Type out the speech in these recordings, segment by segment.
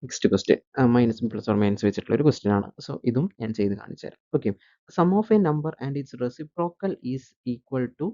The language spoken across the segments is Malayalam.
നെക്സ്റ്റ് ക്വസ്റ്റ്യൻ മൈനസും പ്ലസ് ഓർ മൈനസ് വെച്ചിട്ടുള്ള ഒരു ക്വസ്റ്റ്യൻ ആണ്. സോ ഇതും ഞാൻ ചെയ്ത് കാണിച്ചു തരാം. Okay, sum of a number and its reciprocal is equal to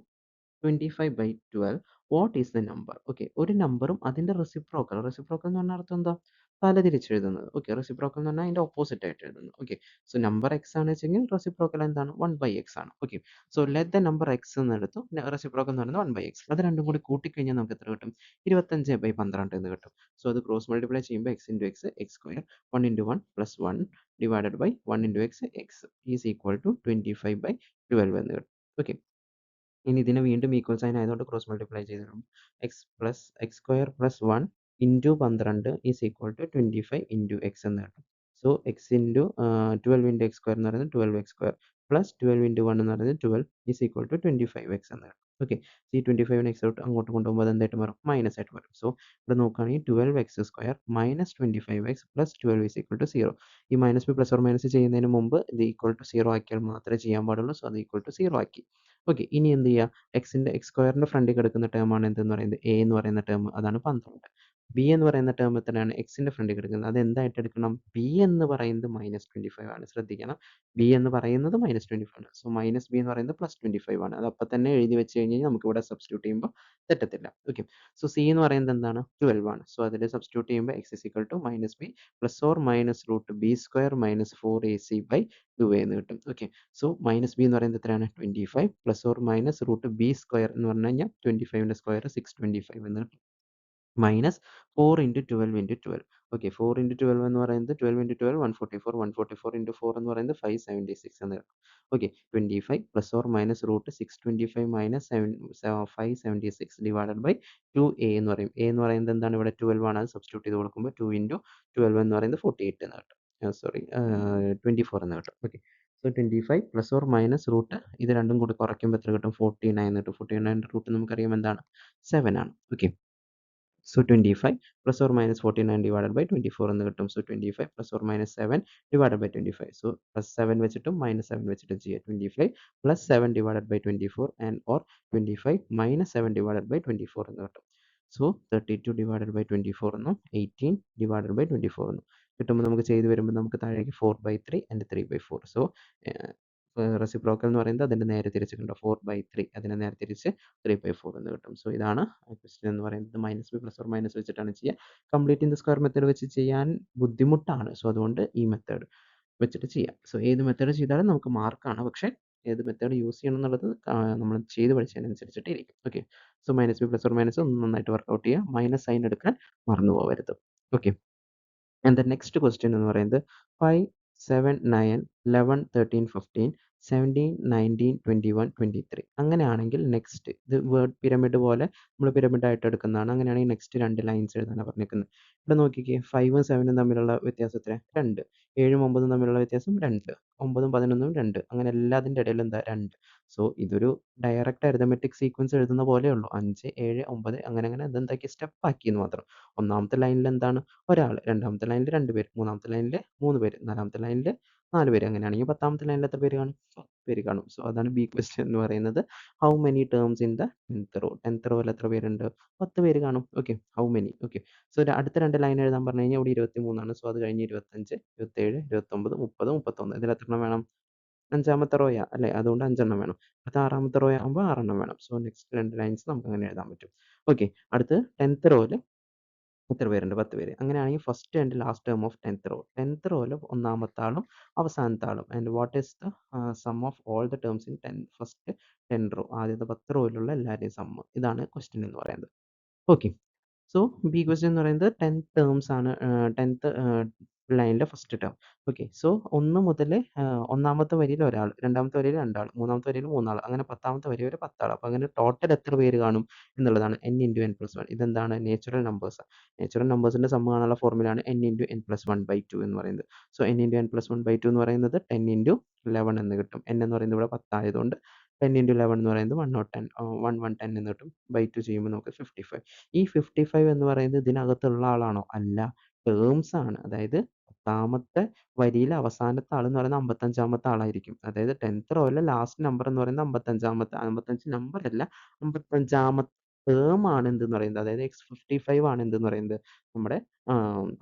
25/12. What is the number? Okay, ഒരു നമ്പറും അതിൻ്റെ റെസിപ്രോക്കൽ എന്ന് പറഞ്ഞാൽ അർത്ഥം എന്താ? തലതിരിച്ചെഴുതുന്നത്. ഓക്കെ, റെസിപ്രോക്കൽ എന്ന് പറഞ്ഞാൽ അതിൻ്റെ ഓപ്പോസിറ്റ് ആയിട്ട് എഴുതുന്നത്. ഓക്കെ, സോ നമ്പർ എക്സ് ആണ് വെച്ചെങ്കിൽ റെസിപ്രോക്കൽ എന്താണ്? 1/x ആണ്. Okay, so let the number X എന്ന് എടുത്തു, റെസിപ്രോക്കൽ എന്ന് പറയുന്നത് 1/x. അത് രണ്ടും കൂടി കൂട്ടിക്കഴിഞ്ഞാൽ നമുക്ക് എത്ര കിട്ടും? 25/12 എന്ന് കിട്ടും. സോ അത് ക്രോസ് മൾട്ടിപ്ലൈ ചെയ്യുമ്പോൾ X into X, X square, 1 into 1 plus 1 divided by 1 into X, X is equal to 25/12 എന്ന് കിട്ടും. ഓക്കെ, ഇനി ഇതിനെ വീണ്ടും ഈക്വൽ സൈൻ ആയതുകൊണ്ട് ക്രോസ് മൾട്ടിപ്ലൈ ചെയ്തിടും. X plus X square plus 1 into 12 is equal to 25 into X എന്ന് കിട്ടും. So X into 12 into X square എന്ന് പറയുന്നത് 12 എക്സ് സ്ക്വയർ പ്ലസ് 12 ഇൻറ്റു 1 എന്ന് പറയുന്നത് 12 ഈസ് ഈക്വൽ ടു 25 എക്സ് എന്ന് കിട്ടും. ഓക്കെ, ഈ 25 എക്സ് അങ്ങോട്ട് കൊണ്ടുപോകുമ്പോൾ അത് എന്തായിട്ട് മാറും? മൈനസ് ആയിട്ട് മാറും. സോ ഇവിടെ നോക്കുകയാണെങ്കിൽ 12 x square minus 25 x plus 12 is equal to 0. ഈ minus b plus or minus ചെയ്യുന്നതിന് മുമ്പ് ഇത് ഈക്വൽ ടു 0 ആക്കിയാൽ മാത്രമേ ചെയ്യാൻ പാടുള്ളൂ. സോ അത് ഈക്വൽ ടു 0 ആക്കി. ഓക്കെ, ഇനി എന്ത് ചെയ്യുക? എക്സ് സ്ക്വയറിൻ്റെ ഫ്രണ്ടിൽ കിടക്കുന്ന ടേമാണ് എന്തെന്ന് പറയുന്നത്? എ എന്ന് പറയുന്ന ടേം, അതാണ് 12. ബി എന്ന് പറയുന്ന ടേം എത്രയാണ്? എക്സിൻ്റെ ഫ്രണ്ടിൽ കിടക്കുന്നത്, അത് എന്തായിട്ട് എടുക്കണം? ബി എന്ന് പറയുന്നത് -25 ആണ്. ശ്രദ്ധിക്കണം, ബി എന്ന് പറയുന്നത് -25 ആണ്. സോ മൈനസ് ബി എന്ന് പറയുന്നത് +25 ആണ്. അത് അപ്പം തന്നെ എഴുതി വെച്ച് കഴിഞ്ഞ് കഴിഞ്ഞാൽ നമുക്ക് ഇവിടെ സബ്സ്റ്റിറ്റ്യൂട്ട് ചെയ്യുമ്പോൾ തെറ്റത്തില്ല. ഓക്കെ, സോ സി എന്ന് പറയുന്നത് എന്താണ്? 12 ആണ്. സോ അതിൽ സബ്സ്റ്റിറ്റ്യൂട്ട് ചെയ്യുമ്പോൾ x is equal to -b plus or minus √b square minus 4ac/2a എന്ന് കിട്ടും. ഓക്കെ, സോ മൈനസ് ബി എന്ന് പറയുന്നത് എത്രയാണ്? 25 plus or minus √b square എന്ന് പറഞ്ഞു കഴിഞ്ഞാൽ 25ൻ്റെ സ്ക്വയർ 625 എന്ന് കിട്ടും. Minus 4 into 12 into 12. Okay, 4 into 12 എന്ന് പറയുന്നത് 12 ഇൻറ്റു 12 144, 144 ഇൻറ്റു 4 എന്ന് പറയുന്നത് 576 എന്ന് കിട്ടും. Okay, 25 plus or minus √625 minus 576 divided by 2a എന്ന് പറയും. എ എന്ന് പറയുന്നത് എന്താണ്? ഇവിടെ 12 ആണ്. അത് സബ്സ്റ്റിറ്റ്യൂട്ട് ചെയ്ത് കൊടുക്കുമ്പോൾ 2 ഇൻറ്റു 12 എന്ന് പറയുന്നത് 48 എന്ന് കിട്ടും. സോറി, 24 എന്ന് കിട്ടും. Okay, so 25 plus or minus root ഇത് രണ്ടും കൂടി കുറയ്ക്കുമ്പോൾ എത്ര കിട്ടും? 49 എന്ന് കിട്ടും. 49 റൂട്ട് നമുക്കറിയാം എന്താണ്? 7 ആണ്. Okay, so 25 plus or minus 49 divided by 24 എന്ന് കിട്ടും. So 25 plus or minus 7 divided by 25. So plus 7 വെച്ചിട്ടും മൈനസ് 7 വെച്ചിട്ടും ചെയ്യുക. 25 plus 7 divided by 24 and or 25 minus 7 divided by 24 എന്ന് കിട്ടും. സോ 32 ഡിവൈഡഡ് ബൈ 24 എന്നും 18 ഡിവൈഡഡ് ബൈ 24 എന്നും കിട്ടുമ്പോൾ നമുക്ക് ചെയ്ത് വരുമ്പോൾ നമുക്ക് താഴേക്ക് 4/3 ആൻഡ് 3/4. സോ റെസിപ്രോക്കൽ എന്ന് പറയുന്നത് അതിൻ്റെ നേരെ തിരിച്ച് കണ്ടോ, 4/3 അതിനെ നേരെ തിരിച്ച് 3/4 എന്ന് കിട്ടും. സോ ഇതാണ് ക്വസ്റ്റ്യൻ എന്ന് പറയുന്നത്. Minus b plus or minus വെച്ചിട്ടാണ് ചെയ്യുക. Complete in the square method വെച്ച് ചെയ്യാൻ ബുദ്ധിമുട്ടാണ്. സോ അതുകൊണ്ട് ഈ മെത്തേഡ് വെച്ചിട്ട് ചെയ്യാം. സോ ഏത് മെത്തേഡ് ചെയ്താലും നമുക്ക് മാർക്കാണ്. പക്ഷേ ഏത് മെത്തേഡ് യൂസ് ചെയ്യണം എന്നുള്ളത് നമ്മൾ ചെയ്ത് പഠിച്ചതിനനുസരിച്ചിട്ട് ഇരിക്കും. Okay, so minus b plus or minus ഒന്ന് നന്നായിട്ട് വർക്കൗട്ട് ചെയ്യുക. മൈനസ് സൈൻ എടുക്കാൻ മറന്നു പോകരുത്. Okay, and the next question എന്ന് പറയുന്നത് 5, 7, 9, 11, 13, 15, 17, 19, 21, 23. അങ്ങനെയാണെങ്കിൽ നെക്സ്റ്റ് ഇത് വേർഡ് പിരമിഡ് പോലെ നമ്മൾ പിരമിഡായിട്ട് എടുക്കുന്നതാണ്. അങ്ങനെയാണെങ്കിൽ നെക്സ്റ്റ് 2 ലൈൻസ് എഴുതാനാണ് പറഞ്ഞിരിക്കുന്നത്. ഇവിടെ നോക്കിക്കേ, 5ഉം 7ഉം തമ്മിലുള്ള വ്യത്യാസം എത്രയാണ്? 2. 7ഉം 9ഉം തമ്മിലുള്ള വ്യത്യാസം 2. 9ഉം 11ഉം 2. അങ്ങനെ എല്ലാത്തിൻ്റെ ഇടയിൽ എന്താ? 2. സോ ഇതൊരു ഡയറക്റ്റ് അരിതമെറ്റിക് സീക്വൻസ് എഴുതുന്ന പോലെയേ ഉള്ളൂ. 5, 7, 9 അങ്ങനെ അങ്ങനെ ഇതെന്താക്കി സ്റ്റെപ്പ് ആക്കി എന്ന് മാത്രം. ഒന്നാമത്തെ ലൈനിൽ എന്താണ്? ഒരാൾ, രണ്ടാമത്തെ ലൈനിൽ 2 പേര്, മൂന്നാമത്തെ ലൈനിൽ 3 പേര്, നാലാമത്തെ ലൈനിൽ 4 പേര്. അങ്ങനെയാണെങ്കിൽ 10ാമത്തെ ലൈനിൽ എത്ര പേര് കാണും? 10 പേര് കാണും. സോ അതാണ് ബി ക്വസ്റ്റ്യൻ എന്ന് പറയുന്നത്. How many terms in the 10th row? 10th റോയിൽ എത്ര പേരുണ്ട്? 10 പേര് കാണും. Okay, how many? Okay, so അടുത്ത 2 ലൈൻ എഴുതാൻ പറഞ്ഞു കഴിഞ്ഞാൽ ഇവിടെ 23 ആണ്. സോ അത് കഴിഞ്ഞ് 25, 27, 29, 30, 31. ഇതിൽ എത്രണ്ണം വേണം? 5ാമത്തെ റോയാ അല്ലേ? അതുകൊണ്ട് 5 എണ്ണം വേണം. അടുത്ത 6ാമത്തെ റോ ആകുമ്പോൾ 6 എണ്ണം വേണം. സോ നെക്സ്റ്റ് 2 ലൈൻസ് നമുക്ക് അങ്ങനെ എഴുതാൻ പറ്റും. ഓക്കെ, അടുത്ത് 10th റോയിൽ എത്ര പേരുണ്ട്? 10 പേര്. അങ്ങനെയാണെങ്കിൽ first and last term of 10th row. 10th റോയിൽ ഒന്നാമത്തെ ആളും അവസാനത്തെ ആളും. And what is the sum of all the terms in first 10 row? ആദ്യത്തെ 10 റോയിലുള്ള എല്ലാവരുടെയും സമ്മ്. ഇതാണ് ക്വസ്റ്റ്യൻ എന്ന് പറയുന്നത്. ഓക്കെ, സോ ബി ക്വസ്റ്റ്യൻ എന്ന് പറയുന്നത് 10 ടേംസ് ആണ്. 10th ലൈനിലെ ഫസ്റ്റ് ടേം. ഓക്കെ, സോ 1 മുതൽ ഒന്നാമത്തെ വരിയിൽ ഒരാൾ, രണ്ടാമത്തെ വരിയിൽ 2 ആൾ, മൂന്നാമത്തെ വരിയിൽ 3 ആൾ, അങ്ങനെ 10ാമത്തെ വരി വരെ 10 ആൾ. അപ്പോൾ അങ്ങനെ ടോട്ടൽ എത്ര പേര് കാണും എന്നുള്ളതാണ് n ഇൻറ്റു n പ്ലസ് 1. ഇതെന്താണ്? നേച്ചുറൽ നമ്പേഴ്സാണ്. നേച്ചുറൽ നമ്പേഴ്സിൻ്റെ സം കാണാനുള്ള ഫോർമുലയാണ് n ഇൻറ്റു n പ്ലസ് 1/2 എന്ന് പറയുന്നത്. So n into n plus 1/2 എന്ന് പറയുന്നത് 10 ഇൻറ്റു 11 എന്ന് കിട്ടും. n എന്ന് പറയുന്നത് ഇവിടെ 10 ആയതുകൊണ്ട് 10 ഇൻറ്റു 11 എന്ന് പറയുന്നത് 110 110 എന്ന് കിട്ടും. ബൈ 2 ചെയ്യുമ്പോൾ നമുക്ക് 55. ഈ 55 എന്ന് പറയുന്നത് ഇതിനകത്തുള്ള ആളാണോ? അല്ല, ടേംസ് ആണ്. അതായത് 10ാമത്തെ വരിയിലെ അവസാനത്തെ ആൾ എന്ന് പറയുന്നത് 55ാമത്തെ ആളായിരിക്കും. അതായത് 10th റോയിലെ ലാസ്റ്റ് നമ്പർ എന്ന് പറയുന്നത് 55 നമ്പർ അല്ല, 55ാമത്തെ ടേം ആണ് എന്തെന്ന് പറയുന്നത്, അതായത് x55 ആണ് എന്തെന്ന് പറയുന്നത് നമ്മുടെ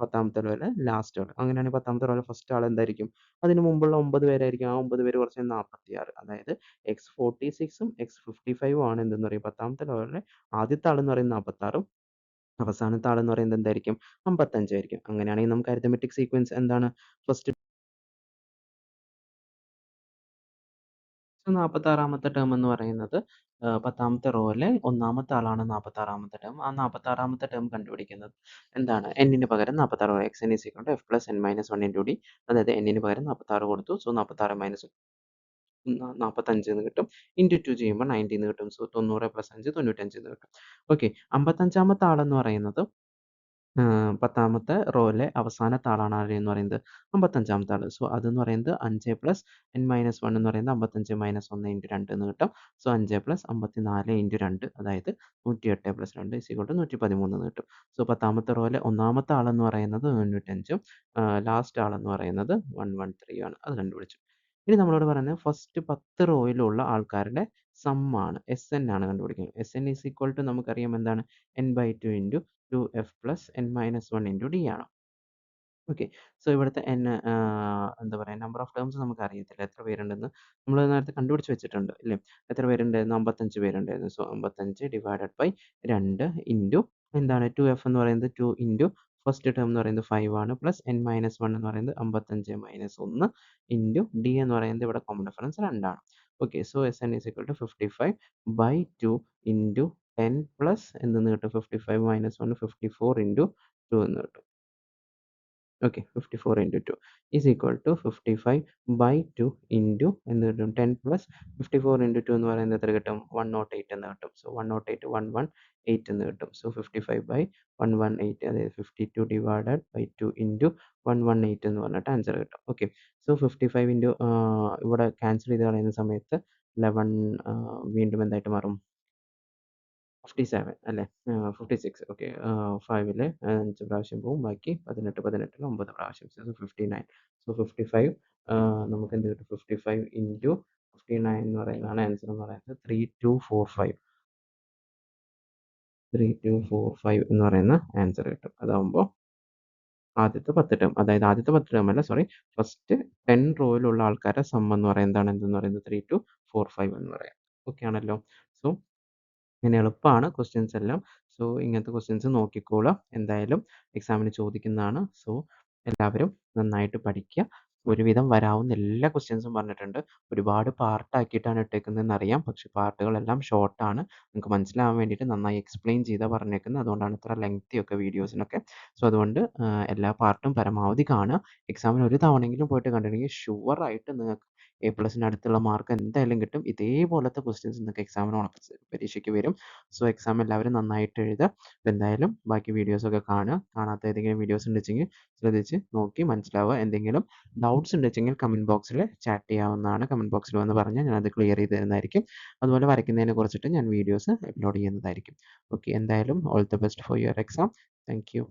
10ാമത്തെ റോയിലെ ലാസ്റ്റ് ആൾ. അങ്ങനെയാണെങ്കിൽ 10ാമത്തെ റോയിലെ ഫസ്റ്റ് ആൾ എന്തായിരിക്കും? അതിന് മുമ്പുള്ള 9 പേരായിരിക്കും. ആ 9 പേര് കുറച്ച് 46. അതായത് x46ഉം x55ഉം ആണ് എന്തെന്ന് പറയും 10ാമത്തെ റോയിലെ ആദ്യത്തെ ആളെന്ന് പറയുന്നത് 46ഉം അവസാനത്തെ ആളെന്ന് പറയുന്നത് എന്തായിരിക്കും? 55 ആയിരിക്കും. അങ്ങനെയാണെങ്കിൽ നമുക്ക് അരിത്തമെറ്റിക് സീക്വൻസ് എന്താണ്? ഫസ്റ്റ് 46ാമത്തെ ടേം എന്ന് പറയുന്നത് 10ാമത്തെ റോയിലെ ഒന്നാമത്തെ ആളാണ് 46ാമത്തെ ടേം. ആ 46ാമത്തെ ടേം കണ്ടുപിടിക്കുന്നത് എന്താണ്? n-ന് പകരം 46 xn = f + n - 1 * d. അതായത് n-ന് പകരം 46 കൊടുത്തു. സോ 46 - 45 എന്ന് കിട്ടും. ഇൻറ്റു 2 ചെയ്യുമ്പോൾ 90 എന്ന് കിട്ടും. സോ 90 + 5 95 എന്ന് കിട്ടും. ഓക്കെ. 55ാമത്തെ ആളെന്ന് പറയുന്നത് 10ാമത്തെ റോയിലെ അവസാനത്തെ ആളാണ് ആര് എന്ന് പറയുന്നത്? 55ാമത്തെ ആള്. സോ അതെന്ന് പറയുന്നത് 5 + n - 1 എന്ന് പറയുന്നത് 55 - 1 × 2 എന്ന് കിട്ടും. സോ 5 + 54 × 2 അതായത് 108 + 2 = 113 എന്ന് കിട്ടും. സോ 10ാമത്തെ റോയിലെ ഒന്നാമത്തെ ആളെന്ന് പറയുന്നത് 95ഉം ലാസ്റ്റ് ആളെന്ന് പറയുന്നത് 113 ആണ്. അത് കണ്ടുപിടിച്ചു. ഇനി നമ്മളോട് പറയുന്നത് ഫസ്റ്റ് 10 റോയിലുള്ള ആൾക്കാരുടെ സം ആണ്. Sn ആണ് കണ്ടുപിടിക്കുന്നത്. Sn = നമുക്കറിയാം എന്താണ്? n/2 × 2f + n - 1 * d ആണ്. ഓക്കെ. സോ ഇവിടുത്തെ എന്താ പറയുക, നമ്പർ ഓഫ് ടേംസ് നമുക്കറിയത്തില്ല എത്ര പേരുണ്ടെന്ന്. നമ്മൾ നേരത്തെ കണ്ടുപിടിച്ച് വെച്ചിട്ടുണ്ട് ഇല്ലേ? എത്ര പേരുണ്ടായിരുന്നു? 55 പേരുണ്ടായിരുന്നു. സോ 55 ÷ 2 ഇൻറ്റു എന്താണ് 2f എന്ന് പറയുന്നത് 2 ഇൻറ്റു ഫസ്റ്റ് ടേം എന്ന് പറയുന്നത് 5 ആണ് പ്ലസ് n - 1 എന്ന് പറയുന്നത് 55 - 1 ഇൻറ്റു d എന്ന് പറയുന്നത് ഇവിടെ കോമൺ ഡിഫറൻസ് 2 ആണ്. Okay. So Sn = 55/2 into 10 plus എന്തെന്ന് കിട്ടും? 55 - 1 54 ഇൻറ്റു 2 എന്ന് കിട്ടും. ഓക്കെ. 54 × 2 55/2 ഇൻറ്റു എന്ത് കിട്ടും? 10 പ്ലസ് 54 × 2 എന്ന് പറയുന്നത് എത്ര കിട്ടും? 108 എന്ന് കിട്ടും. സോ 108 118 എന്ന് കിട്ടും. സോ 55/118 അതായത് 52/2 ഇൻറ്റു 118 എന്ന് പറഞ്ഞിട്ട് ആൻസർ കിട്ടും. ഓക്കെ. സോ 55 ഇൻറ്റു ഇവിടെ ക്യാൻസൽ ചെയ്ത് കളയുന്ന സമയത്ത് 11 വീണ്ടും എന്തായിട്ട് മാറും? 57 അല്ലേ? 56 ഓക്കെ. 5ല് 5 പ്രാവശ്യം പോവും. ബാക്കി 18 18ൽ 9 പ്രാവശ്യം. സോ 59. സോ 55 നമുക്ക് എന്ത് കിട്ടും? 55 ഇൻറ്റു 59 എന്ന് പറയുന്നതാണ് ആൻസർ എന്ന് പറയുന്നത് 3245. 3245 എന്ന് പറയുന്ന ആൻസർ കിട്ടും. അതാവുമ്പോൾ ആദ്യത്തെ 10 ടേം, അതായത് ആദ്യത്തെ 10 ടേം അല്ല, സോറി, ഫസ്റ്റ് 10 റോയിലുള്ള ആൾക്കാരുടെ സം എന്ന് പറയുന്നതാണ് എന്തെന്ന് പറയുന്നത് 3245 എന്ന് പറയാം. ഓക്കെ ആണല്ലോ? സോ ഇങ്ങനെ എളുപ്പമാണ് ക്വസ്റ്റ്യൻസ് എല്ലാം. സോ ഇങ്ങനത്തെ ക്വസ്റ്റ്യൻസ് നോക്കിക്കോളുക. എന്തായാലും എക്സാമിന് ചോദിക്കുന്നതാണ്. സോ എല്ലാവരും നന്നായിട്ട് പഠിക്കുക. ഒരുവിധം വരാവുന്ന എല്ലാ ക്വസ്റ്റ്യൻസും പറഞ്ഞിട്ടുണ്ട്. ഒരുപാട് പാർട്ടാക്കിയിട്ടാണ് ഇട്ടേക്കുന്നതെന്നറിയാം. പക്ഷേ പാർട്ടുകളെല്ലാം ഷോർട്ടാണ്. നിങ്ങൾക്ക് മനസ്സിലാവാൻ വേണ്ടിയിട്ട് നന്നായി എക്സ്പ്ലെയിൻ ചെയ്താ പറഞ്ഞേക്കുന്നത്. അതുകൊണ്ടാണ് ഇത്ര ലെങ്തി ഒക്കെ വീഡിയോസിനൊക്കെ. സോ അതുകൊണ്ട് എല്ലാ പാർട്ടും പരമാവധി കാണുക. എക്സാമിന് ഒരു തവണയെങ്കിലും പോയിട്ട് കണ്ടിട്ടുണ്ടെങ്കിൽ ഷുവറായിട്ട് നിങ്ങൾക്ക് A+ന് അടുത്തുള്ള മാർക്ക് എന്തായാലും കിട്ടും. ഇതേപോലത്തെ ക്വസ്റ്റ്യൻസ് നിങ്ങൾക്ക് എക്സാമിന് പരീക്ഷയ്ക്ക് വരും. സോ എക്സാം എല്ലാവരും നന്നായിട്ട് എഴുതുക. എന്തായാലും ബാക്കി വീഡിയോസൊക്കെ കാണുക. കാണാത്ത ഏതെങ്കിലും വീഡിയോസ് ഉണ്ടെങ്കിൽ ശ്രദ്ധിച്ച് നോക്കി മനസ്സിലാവുക. എന്തെങ്കിലും ഡൗട്ട്സ് ഉണ്ടെങ്കിൽ കമൻറ്റ് ബോക്സിൽ ചാറ്റ് ചെയ്യാവുന്നതാണ്. കമൻറ്റ് ബോക്സിൽ വന്ന് പറഞ്ഞാൽ ഞാനത് ക്ലിയർ ചെയ്ത് തരുന്നതായിരിക്കും. അതുപോലെ വരയ്ക്കുന്നതിനെ കുറിച്ചിട്ട് ഞാൻ വീഡിയോസ് അപ്ലോഡ് ചെയ്യുന്നതായിരിക്കും. ഓക്കെ. എന്തായാലും all the best for your exam. Thank you.